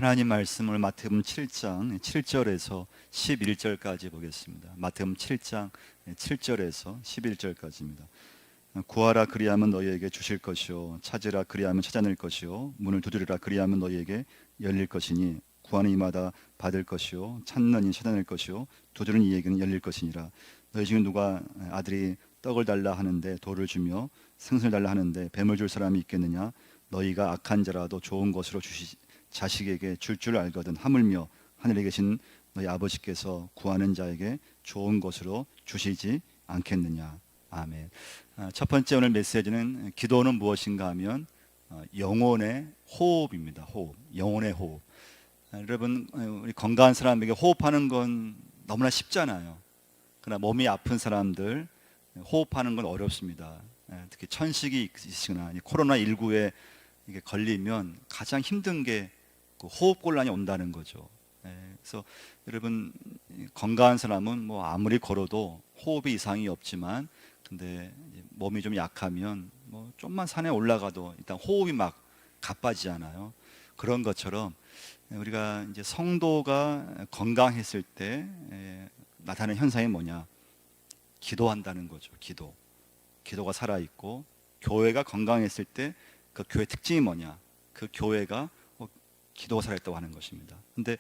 하나님 말씀을 마태복음 7장 7절에서 11절까지 보겠습니다. 마태복음 7장 7절에서 11절까지입니다. 구하라 그리하면 너희에게 주실 것이요 찾으라 그리하면 찾아낼 것이요 문을 두드리라 그리하면 너희에게 열릴 것이니 구하는 이마다 받을 것이요 찾는 이 찾아낼 것이요 두드리는 이에게는 열릴 것이니라. 너희 중에 누가 아들이 떡을 달라 하는데 돌을 주며 생선을 달라 하는데 뱀을 줄 사람이 있겠느냐? 너희가 악한 자라도 좋은 것으로 자식에게 줄 알거든 하물며 하늘에 계신 너희 아버지께서 구하는 자에게 좋은 것으로 주시지 않겠느냐. 아멘. 첫 번째 오늘 메시지는 기도는 무엇인가 하면 영혼의 호흡입니다. 호흡, 영혼의 호흡. 여러분, 우리 건강한 사람에게 호흡하는 건 너무나 쉽잖아요. 그러나 몸이 아픈 사람들 호흡하는 건 어렵습니다. 특히 천식이 있으시거나 코로나19에 이게 걸리면 가장 힘든 게 그 호흡 곤란이 온다는 거죠. 그래서 여러분, 건강한 사람은 뭐 아무리 걸어도 호흡에 이상이 없지만, 근데 몸이 좀 약하면 뭐 좀만 산에 올라가도 일단 호흡이 막 가빠지잖아요. 그런 것처럼 우리가 이제 성도가 건강했을 때 나타나는 현상이 뭐냐? 기도한다는 거죠. 기도가 살아있고, 교회가 건강했을 때 그 교회 특징이 뭐냐? 그 교회가 기도가 살아있다고 하는 것입니다. 근데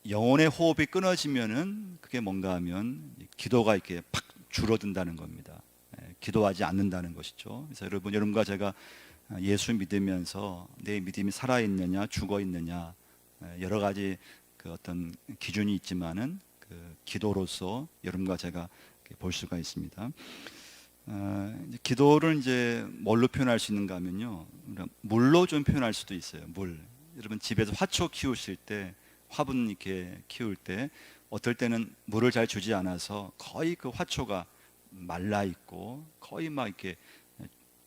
영혼의 호흡이 끊어지면은 그게 뭔가 하면 기도가 이렇게 팍 줄어든다는 겁니다. 기도하지 않는다는 것이죠. 그래서 여러분과 제가 예수 믿으면서 내 믿음이 살아있느냐 죽어있느냐 여러 가지 그 어떤 기준이 있지만은 그 기도로서 여러분과 제가 볼 수가 있습니다. 기도를 이제 뭘로 표현할 수 있는가 하면요, 물로 좀 표현할 수도 있어요. 물. 여러분 집에서 화초 키우실 때, 화분 이렇게 키울 때 어떨 때는 물을 잘 주지 않아서 거의 그 화초가 말라 있고 거의 막 이렇게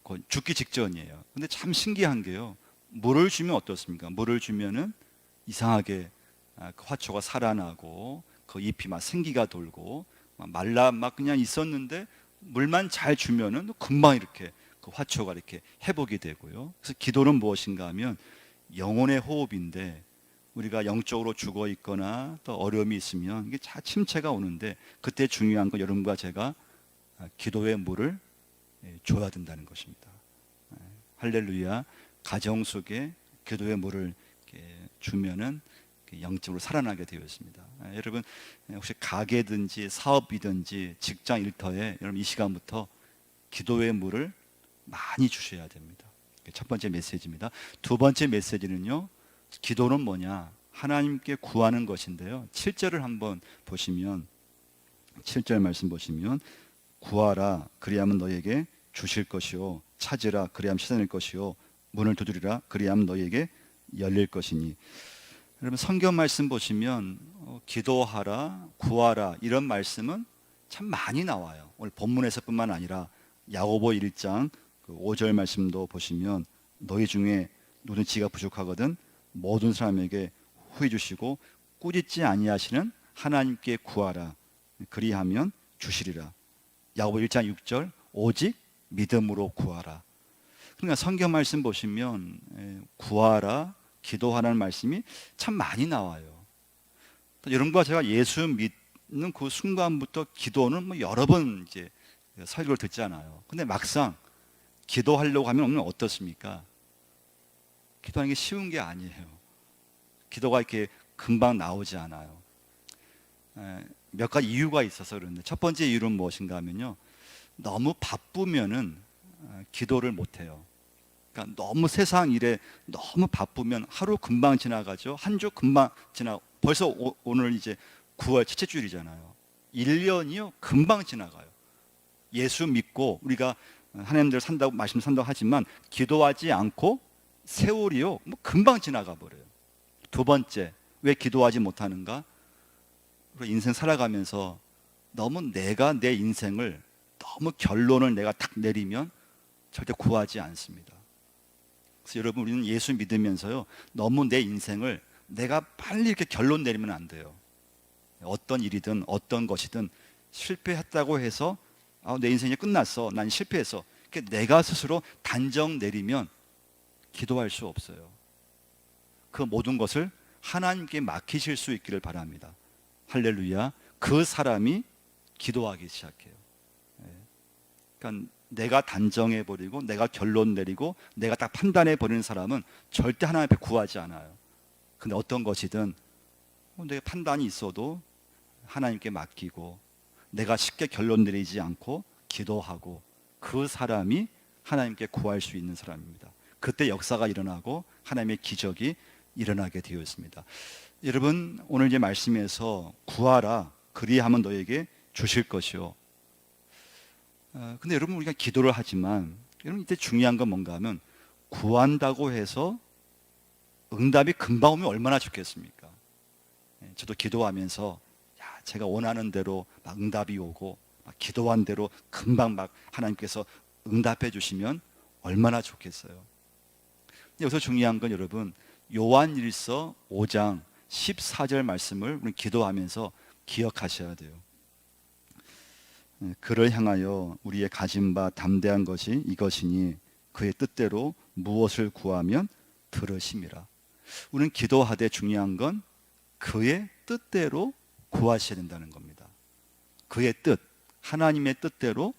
거의 죽기 직전이에요. 근데 참 신기한 게요, 물을 주면 어떻습니까? 물을 주면은 이상하게 그 화초가 살아나고 그 잎이 막 생기가 돌고 막 말라 막 그냥 있었는데 물만 잘 주면은 금방 이렇게 그 화초가 이렇게 회복이 되고요. 그래서 기도는 무엇인가 하면 영혼의 호흡인데, 우리가 영적으로 죽어 있거나 또 어려움이 있으면 이게 침체가 오는데, 그때 중요한 건 여러분과 제가 기도의 물을 줘야 된다는 것입니다. 할렐루야. 가정 속에 기도의 물을 주면은 영적으로 살아나게 되어 있습니다. 여러분, 혹시 가게든지 사업이든지 직장 일터에 여러분 이 시간부터 기도의 물을 많이 주셔야 됩니다. 첫 번째 메시지입니다. 두 번째 메시지는요, 기도는 뭐냐? 하나님께 구하는 것인데요. 7절을 한번 보시면, 7절 말씀 보시면, 구하라 그리하면 너희에게 주실 것이요 찾으라 그리하면 찾아낼 것이요 문을 두드리라 그리하면 너희에게 열릴 것이니. 여러분 성경 말씀 보시면 기도하라, 구하라 이런 말씀은 참 많이 나와요. 오늘 본문에서뿐만 아니라 야고보 1장 5절 말씀도 보시면, 너희 중에 누구든 지가 부족하거든 모든 사람에게 후히 주시고 꾸짖지 아니하시는 하나님께 구하라 그리하면 주시리라. 야고보 1장 6절 오직 믿음으로 구하라. 그러니까 성경 말씀 보시면 구하라, 기도하라는 말씀이 참 많이 나와요. 여러분과 제가 예수 믿는 그 순간부터 기도는 뭐 여러 번 이제 설교를 듣잖아요. 근데 막상 기도하려고 하면 오늘 어떻습니까? 기도하는 게 쉬운 게 아니에요. 기도가 이렇게 금방 나오지 않아요. 몇 가지 이유가 있어서 그런데, 첫 번째 이유는 무엇인가 하면요, 너무 바쁘면은 기도를 못 해요. 그러니까 너무 세상 일에 너무 바쁘면 하루 금방 지나가죠. 한 주 금방 지나. 벌써 오늘 이제 9월 첫째 주일이잖아요. 1년이요 금방 지나가요. 예수 믿고 우리가 하나님들 산다고 말씀 산다고 하지만 기도하지 않고 세월이요 뭐 금방 지나가 버려요. 두 번째, 왜 기도하지 못하는가? 인생 살아가면서 너무 내가 내 인생을 너무 결론을 내가 딱 내리면 절대 구하지 않습니다. 그래서 여러분, 우리는 예수 믿으면서요 너무 내 인생을 내가 빨리 이렇게 결론 내리면 안 돼요. 어떤 일이든 어떤 것이든 실패했다고 해서 내 인생이 끝났어, 난 실패했어, 내가 스스로 단정 내리면 기도할 수 없어요. 그 모든 것을 하나님께 맡기실 수 있기를 바랍니다. 할렐루야. 그 사람이 기도하기 시작해요. 그러니까 내가 단정해버리고 내가 결론 내리고 내가 딱 판단해버리는 사람은 절대 하나님 앞에 구하지 않아요. 근데 어떤 것이든 내 판단이 있어도 하나님께 맡기고 내가 쉽게 결론 내리지 않고 기도하고 그 사람이 하나님께 구할 수 있는 사람입니다. 그때 역사가 일어나고 하나님의 기적이 일어나게 되어 있습니다. 여러분, 오늘 이제 말씀에서 구하라 그리하면 너에게 주실 것이요. 근데 여러분, 우리가 기도를 하지만 여러분, 이때 중요한 건 뭔가 하면 구한다고 해서 응답이 금방 오면 얼마나 좋겠습니까? 저도 기도하면서 제가 원하는 대로 막 응답이 오고 막 기도한 대로 금방 막 하나님께서 응답해 주시면 얼마나 좋겠어요. 여기서 중요한 건 여러분, 요한일서 5장 14절 말씀을 우리 기도하면서 기억하셔야 돼요. 그를 향하여 우리의 가진 바 담대한 것이 이것이니 그의 뜻대로 무엇을 구하면 들으심이라. 우리는 기도하되 중요한 건 그의 뜻대로 구하셔야 된다는 겁니다. 그의 뜻, 하나님의 뜻대로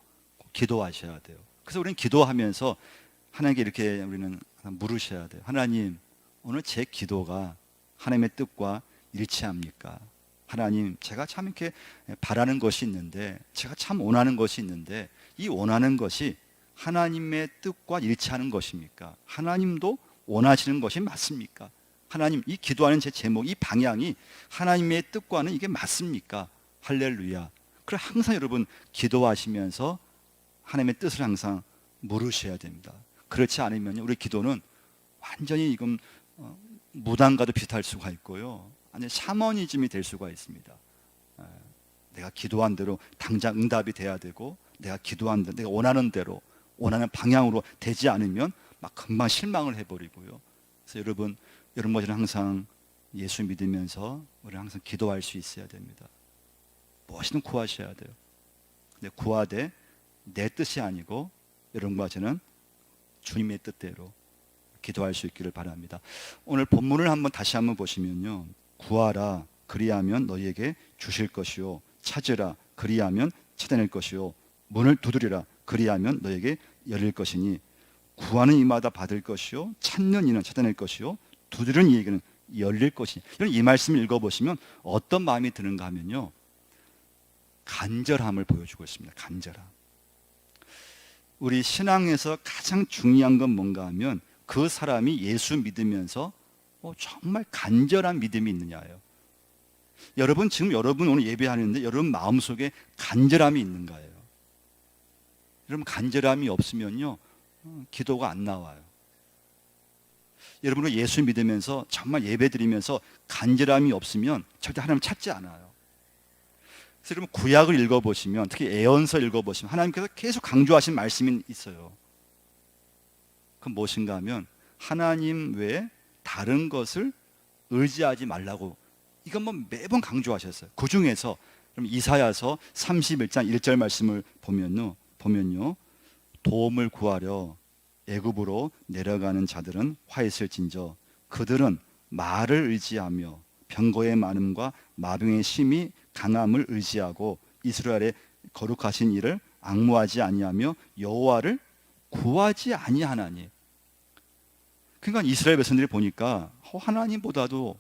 기도하셔야 돼요. 그래서 우리는 기도하면서 하나님께 이렇게 우리는 물으셔야 돼요. 하나님, 오늘 제 기도가 하나님의 뜻과 일치합니까? 하나님, 제가 참 이렇게 바라는 것이 있는데, 제가 참 원하는 것이 있는데, 이 원하는 것이 하나님의 뜻과 일치하는 것입니까? 하나님도 원하시는 것이 맞습니까? 하나님, 이 기도하는 제 제목, 이 방향이 하나님의 뜻과는 이게 맞습니까? 할렐루야. 그래, 항상 여러분 기도하시면서 하나님의 뜻을 항상 물으셔야 됩니다. 그렇지 않으면 우리 기도는 완전히 이건 무당과도 비슷할 수가 있고요, 아니 샤머니즘이 될 수가 있습니다. 내가 기도한 대로 당장 응답이 돼야 되고, 내가 기도한 대로 내가 원하는 대로 원하는 방향으로 되지 않으면 막 금방 실망을 해버리고요. 그래서 여러분 것은 항상 예수 믿으면서 우리 항상 기도할 수 있어야 됩니다. 무엇이든 구하셔야 돼요. 근데 구하되 내 뜻이 아니고 여러분과 저는 주님의 뜻대로 기도할 수 있기를 바랍니다. 오늘 본문을 다시 한번 보시면요, 구하라 그리하면 너희에게 주실 것이요, 찾으라 그리하면 찾아낼 것이요, 문을 두드리라 그리하면 너희에게 열릴 것이니 구하는 이마다 받을 것이요, 찾는 이는 찾아낼 것이요, 두드리는 이에게는 열릴 것이니. 이 말씀을 읽어보시면 어떤 마음이 드는가 하면요, 간절함을 보여주고 있습니다. 간절함. 우리 신앙에서 가장 중요한 건 뭔가 하면 그 사람이 예수 믿으면서 정말 간절한 믿음이 있느냐예요. 여러분, 지금 여러분 오늘 예배하는데 여러분 마음속에 간절함이 있는가요? 여러분 간절함이 없으면요, 기도가 안 나와요. 여러분은 예수 믿으면서 정말 예배 드리면서 간절함이 없으면 절대 하나님 찾지 않아요. 그래서 여러분 구약을 읽어보시면, 특히 예언서 읽어보시면 하나님께서 계속 강조하신 말씀이 있어요. 그건 무엇인가 하면 하나님 외에 다른 것을 의지하지 말라고, 이건 뭐 매번 강조하셨어요. 그 중에서 이사야서 31장 1절 말씀을 보면요, 도움을 구하려 애굽으로 내려가는 자들은 화 있을진저 그들은 말을 의지하며 병거의 많음과 마병의 심히 강함을 의지하고 이스라엘의 거룩하신 이를 앙무하지 아니하며 여호와를 구하지 아니하나니. 그러니까 이스라엘 백성들이 보니까 하나님보다도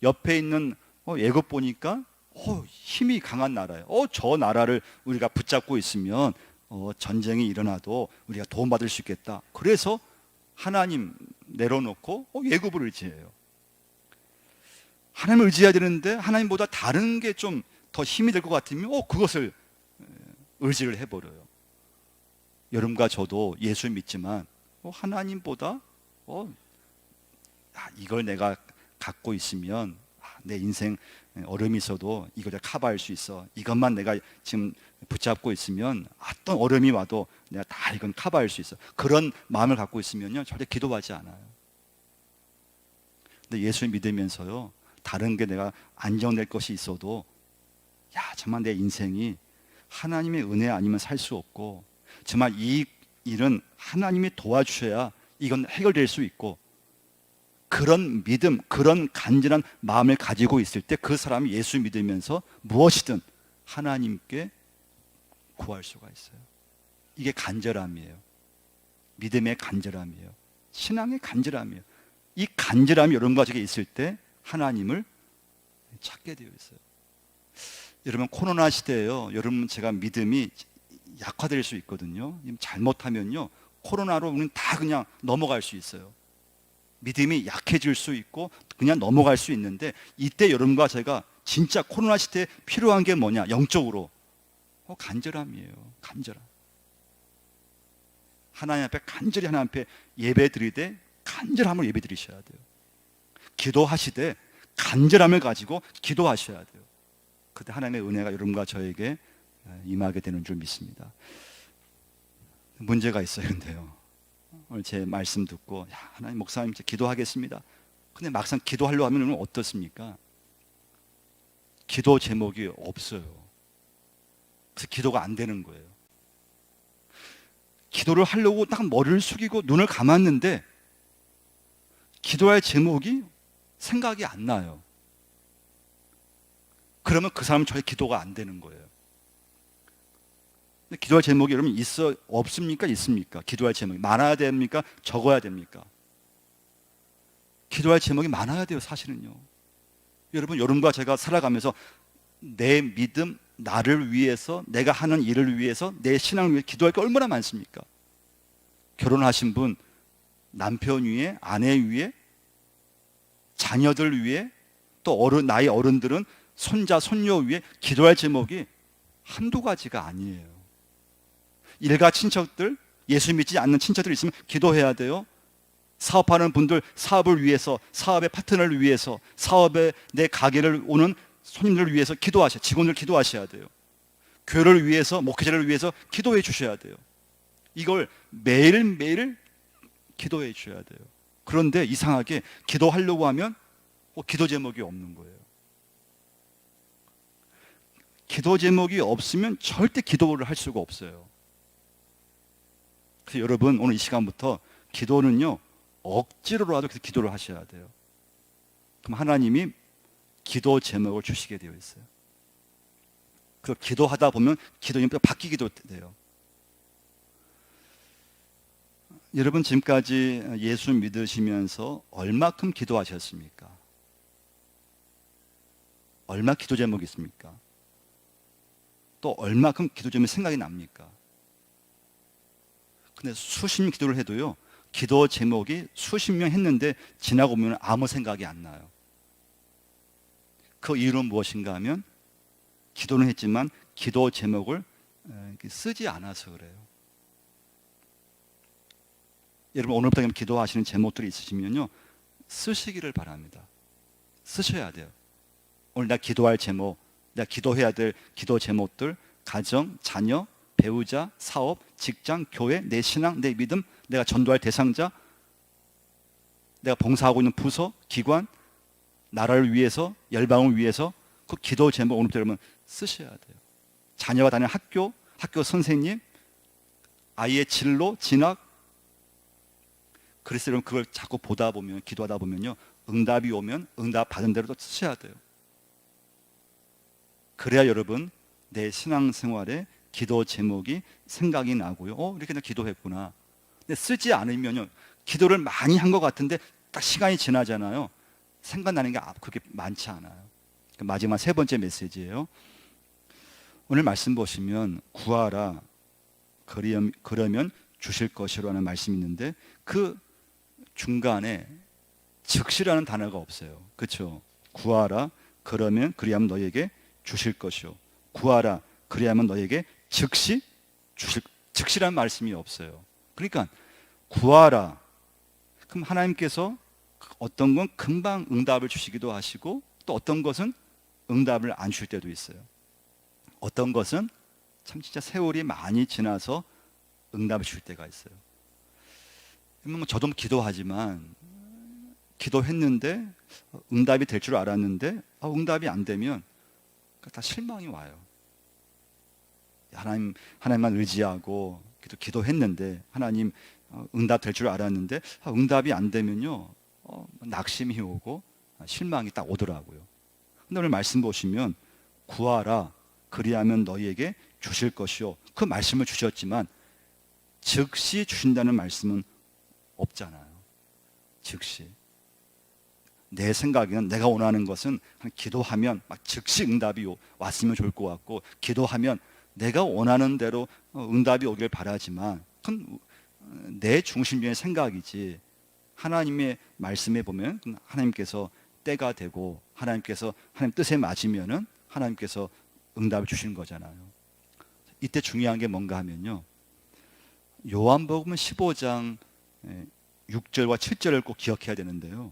옆에 있는 애굽 보니까 힘이 강한 나라예요. 저 나라를 우리가 붙잡고 있으면 전쟁이 일어나도 우리가 도움받을 수 있겠다. 그래서 하나님 내려놓고 애굽을 의지해요. 하나님을 의지해야 되는데 하나님보다 다른 게 좀 더 힘이 될 것 같으면 그것을 의지를 해버려요. 여러분과 저도 예수 믿지만 하나님보다 이걸 내가 갖고 있으면 내 인생 어려움이 있어도 이걸 내가 커버할 수 있어. 이것만 내가 지금 붙잡고 있으면 어떤 어려움이 와도 내가 다 이건 커버할 수 있어. 그런 마음을 갖고 있으면요, 절대 기도하지 않아요. 근데 예수 믿으면서요, 다른 게 내가 안정될 것이 있어도 정말 내 인생이 하나님의 은혜 아니면 살 수 없고, 정말 이 일은 하나님이 도와주셔야 이건 해결될 수 있고, 그런 믿음, 그런 간절한 마음을 가지고 있을 때 그 사람이 예수 믿으면서 무엇이든 하나님께 구할 수가 있어요. 이게 간절함이에요. 믿음의 간절함이에요. 신앙의 간절함이에요. 이 간절함이 여러분과 저에게 있을 때 하나님을 찾게 되어 있어요. 여러분, 코로나 시대에요, 여러분, 제가 믿음이 약화될 수 있거든요. 잘못하면요, 코로나로 우리는 다 그냥 넘어갈 수 있어요. 믿음이 약해질 수 있고 그냥 넘어갈 수 있는데, 이때 여러분과 제가 진짜 코로나 시대에 필요한 게 뭐냐? 영적으로 간절함이에요. 간절함. 하나님 앞에 간절히 하나님 앞에 예배 드리되 간절함을 예배 드리셔야 돼요. 기도하시되 간절함을 가지고 기도하셔야 돼요. 그때 하나님의 은혜가 여러분과 저에게 임하게 되는 줄 믿습니다. 문제가 있어요. 근데요, 오늘 제 말씀 듣고 하나님, 목사님 기도하겠습니다. 근데 막상 기도하려고 하면 어떻습니까? 기도 제목이 없어요. 그래서 기도가 안 되는 거예요. 기도를 하려고 딱 머리를 숙이고 눈을 감았는데 기도할 제목이 생각이 안 나요. 그러면 그 사람은 저의 기도가 안 되는 거예요. 근데 기도할 제목이 여러분 없습니까? 있습니까? 기도할 제목이 많아야 됩니까? 적어야 됩니까? 기도할 제목이 많아야 돼요, 사실은요. 여러분과 제가 살아가면서 내 믿음, 나를 위해서, 내가 하는 일을 위해서, 내 신앙을 위해 기도할 게 얼마나 많습니까? 결혼하신 분, 남편 위에, 아내 위에, 자녀들 위에, 또 나이 어른들은 손자, 손녀 위에 기도할 제목이 한두 가지가 아니에요. 일가 친척들, 예수 믿지 않는 친척들 있으면 기도해야 돼요. 사업하는 분들, 사업을 위해서, 사업의 파트너를 위해서, 사업에 내 가게를 오는 손님들을 위해서 기도하셔야, 직원들 기도하셔야 돼요. 교회를 위해서, 목회자를 위해서 기도해 주셔야 돼요. 이걸 매일매일 기도해 주셔야 돼요. 그런데 이상하게 기도하려고 하면 기도 제목이 없는 거예요. 기도 제목이 없으면 절대 기도를 할 수가 없어요. 그래서 여러분, 오늘 이 시간부터 기도는요, 억지로라도 기도를 하셔야 돼요. 그럼 하나님이 기도 제목을 주시게 되어 있어요. 그 기도하다 보면 기도님이 바뀌기도 돼요. 여러분, 지금까지 예수 믿으시면서 얼마큼 기도하셨습니까? 얼마 기도 제목이 있습니까? 또 얼마큼 기도 제목이 생각이 납니까? 근데 수십 년 기도를 해도요, 기도 제목이 수십 년 했는데 지나고 보면 아무 생각이 안 나요. 그 이유는 무엇인가 하면 기도는 했지만 기도 제목을 쓰지 않아서 그래요. 여러분, 오늘부터 기도하시는 제목들이 있으시면요, 쓰시기를 바랍니다. 쓰셔야 돼요. 오늘 나 기도할 제목, 내가 기도해야 될 기도 제목들, 가정, 자녀, 배우자, 사업, 직장, 교회, 내 신앙, 내 믿음, 내가 전도할 대상자, 내가 봉사하고 있는 부서, 기관, 나라를 위해서, 열방을 위해서 그 기도 제목 오늘부터 여러분 쓰셔야 돼요. 자녀가 다니는 학교 선생님, 아이의 진로, 진학. 그래서 여러분 그걸 자꾸 보다 보면, 기도하다 보면요, 응답이 오면 응답 받은 대로 또 쓰셔야 돼요. 그래야 여러분 내 신앙생활에 기도 제목이 생각이 나고요. 이렇게 내가 기도했구나. 근데 쓰지 않으면요, 기도를 많이 한 것 같은데 딱 시간이 지나잖아요. 생각나는 게 그렇게 많지 않아요. 마지막 세 번째 메시지예요. 오늘 말씀 보시면 구하라 그러면 주실 것이라는 말씀이 있는데 그 중간에 즉시라는 단어가 없어요. 그렇죠? 구하라 그리하면 너에게 주실 것이요. 구하라 그리하면 너에게 즉시라는 말씀이 없어요. 그러니까 구하라, 그럼 하나님께서 어떤 건 금방 응답을 주시기도 하시고 또 어떤 것은 응답을 안 주실 때도 있어요. 어떤 것은 참 진짜 세월이 많이 지나서 응답을 주실 때가 있어요. 저도 기도하지만 기도했는데 응답이 될 줄 알았는데 응답이 안 되면 다 실망이 와요. 하나님만 의지하고 기도했는데 하나님 응답 될 줄 알았는데 응답이 안 되면요, 낙심이 오고 실망이 딱 오더라고요. 근데 오늘 말씀 보시면 구하라 그리하면 너희에게 주실 것이요. 그 말씀을 주셨지만 즉시 주신다는 말씀은 없잖아요. 즉시. 내 생각에는 내가 원하는 것은 기도하면 막 즉시 응답이 왔으면 좋을 것 같고, 기도하면 내가 원하는 대로 응답이 오길 바라지만 그건 내 중심적인 생각이지, 하나님의 말씀에 보면 하나님께서 때가 되고 하나님께서 하나님 뜻에 맞으면은 하나님께서 응답을 주시는 거잖아요. 이때 중요한 게 뭔가 하면요, 요한복음 15장 6절과 7절을 꼭 기억해야 되는데요.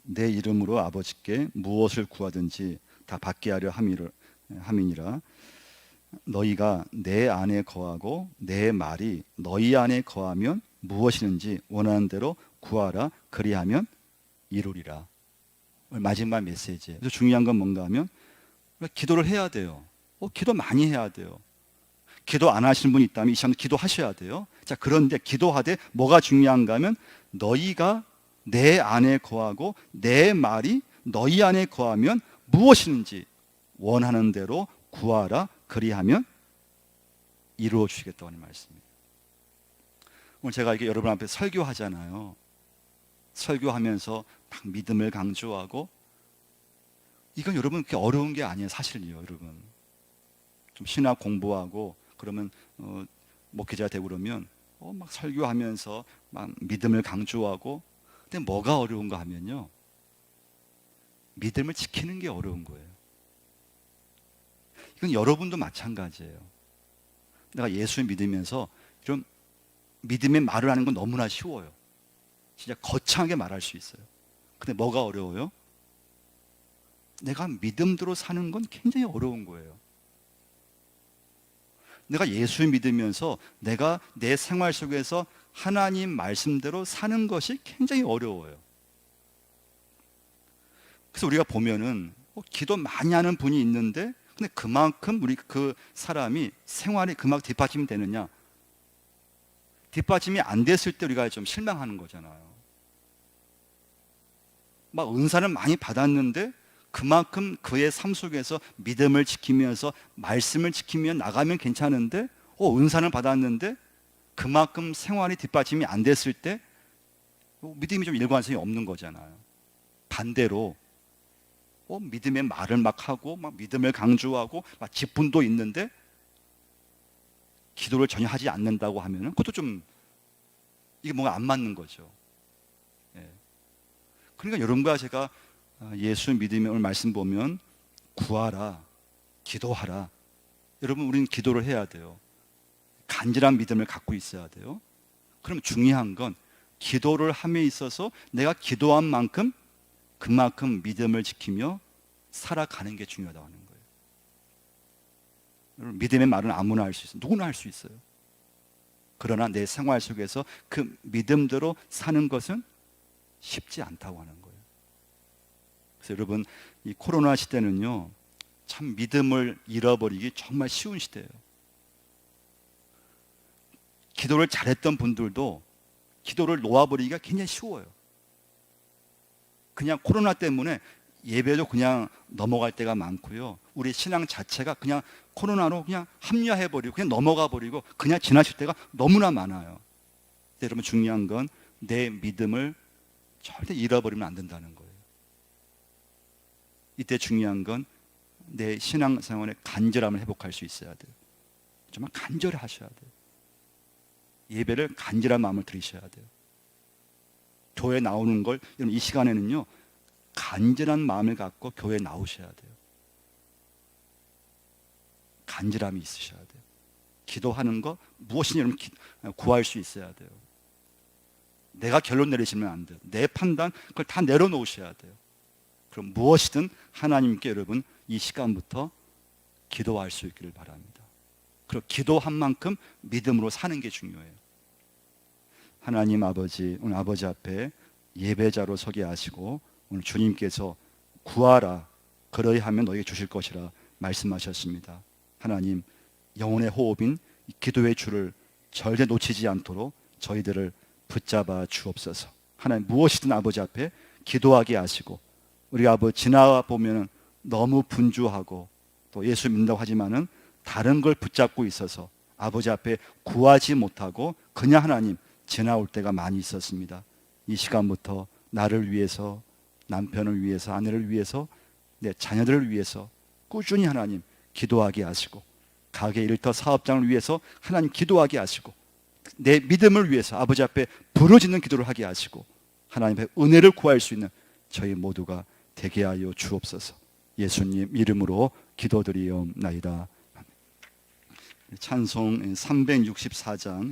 내 이름으로 아버지께 무엇을 구하든지 다 받게 하려 함이니라. 너희가 내 안에 거하고 내 말이 너희 안에 거하면 무엇이든지 원하는 대로 구하라 그리하면 이루리라. 마지막 메시지예요. 그래서 중요한 건 뭔가 하면 기도를 해야 돼요. 기도 많이 해야 돼요. 기도 안 하시는 분이 있다면 이 시간에 기도하셔야 돼요. 자, 그런데 기도하되 뭐가 중요한가 하면 너희가 내 안에 거하고 내 말이 너희 안에 거하면 무엇이든지 원하는 대로 구하라 그리하면 이루어 주시겠다고 하는 말씀입니다. 오늘 제가 이게 여러분 앞에 설교하잖아요. 설교하면서 막 믿음을 강조하고, 이건 여러분 그렇게 어려운 게 아니에요. 사실은요, 여러분. 좀 신학 공부하고 그러면 목회자 되고 그러면 막 설교하면서 막 믿음을 강조하고, 근데 뭐가 어려운가 하면요, 믿음을 지키는 게 어려운 거예요. 이건 여러분도 마찬가지예요. 내가 예수를 믿으면서 좀 믿음의 말을 하는 건 너무나 쉬워요. 진짜 거창하게 말할 수 있어요. 근데 뭐가 어려워요? 내가 믿음대로 사는 건 굉장히 어려운 거예요. 내가 예수를 믿으면서 내가 내 생활 속에서 하나님 말씀대로 사는 것이 굉장히 어려워요. 그래서 우리가 보면은 기도 많이 하는 분이 있는데, 근데 그만큼 우리 그 사람이 생활이 그만큼 뒷받침이 되느냐? 뒷받침이 안 됐을 때 우리가 좀 실망하는 거잖아요. 막 은사를 많이 받았는데 그만큼 그의 삶 속에서 믿음을 지키면서 말씀을 지키며 나가면 괜찮은데, 은사를 받았는데 그만큼 생활이 뒷받침이 안 됐을 때 믿음이 좀 일관성이 없는 거잖아요. 반대로 믿음의 말을 막 하고 막 믿음을 강조하고 막 직분도 있는데 기도를 전혀 하지 않는다고 하면은 그것도 좀 이게 뭔가 안 맞는 거죠. 그러니까 여러분과 제가 예수 믿으면 오늘 말씀 보면 구하라, 기도하라. 여러분, 우리는 기도를 해야 돼요. 간절한 믿음을 갖고 있어야 돼요. 그럼 중요한 건 기도를 함에 있어서 내가 기도한 만큼 그만큼 믿음을 지키며 살아가는 게 중요하다고 하는 거예요. 여러분, 믿음의 말은 아무나 할 수 있어요. 누구나 할 수 있어요. 그러나 내 생활 속에서 그 믿음대로 사는 것은 쉽지 않다고 하는 거예요. 그래서 여러분, 이 코로나 시대는요, 참 믿음을 잃어버리기 정말 쉬운 시대예요. 기도를 잘했던 분들도 기도를 놓아버리기가 굉장히 쉬워요. 그냥 코로나 때문에 예배도 그냥 넘어갈 때가 많고요. 우리 신앙 자체가 그냥 코로나로 그냥 합리화해버리고 그냥 넘어가 버리고 그냥 지나칠 때가 너무나 많아요. 근데 여러분, 중요한 건 내 믿음을 절대 잃어버리면 안 된다는 거예요. 이때 중요한 건 내 신앙생활의 간절함을 회복할 수 있어야 돼요. 정말 간절히 하셔야 돼요. 예배를 간절한 마음을 드리셔야 돼요. 교회 나오는 걸 여러분, 이 시간에는요, 간절한 마음을 갖고 교회에 나오셔야 돼요. 간절함이 있으셔야 돼요. 기도하는 거 무엇이냐 여러분 구할 수 있어야 돼요. 내가 결론 내리시면 안 돼요. 내 판단 그걸 다 내려놓으셔야 돼요. 그럼 무엇이든 하나님께 여러분 이 시간부터 기도할 수 있기를 바랍니다. 그리고 기도한 만큼 믿음으로 사는 게 중요해요. 하나님 아버지, 오늘 아버지 앞에 예배자로 서게 하시고 오늘 주님께서 구하라 그러하면 너에게 주실 것이라 말씀하셨습니다. 하나님, 영혼의 호흡인 기도의 줄을 절대 놓치지 않도록 저희들을 붙잡아 주옵소서. 하나님 무엇이든 아버지 앞에 기도하게 하시고, 우리 아버지 지나 보면은 너무 분주하고 또 예수 믿는다고 하지만은 다른 걸 붙잡고 있어서 아버지 앞에 구하지 못하고 그냥 하나님 지나올 때가 많이 있었습니다. 이 시간부터 나를 위해서, 남편을 위해서, 아내를 위해서, 내 자녀들을 위해서 꾸준히 하나님 기도하게 하시고, 가게 일터 사업장을 위해서 하나님 기도하게 하시고, 내 믿음을 위해서 아버지 앞에 부르짖는 기도를 하게 하시고, 하나님의 은혜를 구할 수 있는 저희 모두가 되게 하여 주옵소서. 예수님 이름으로 기도드리옵나이다. 찬송 364장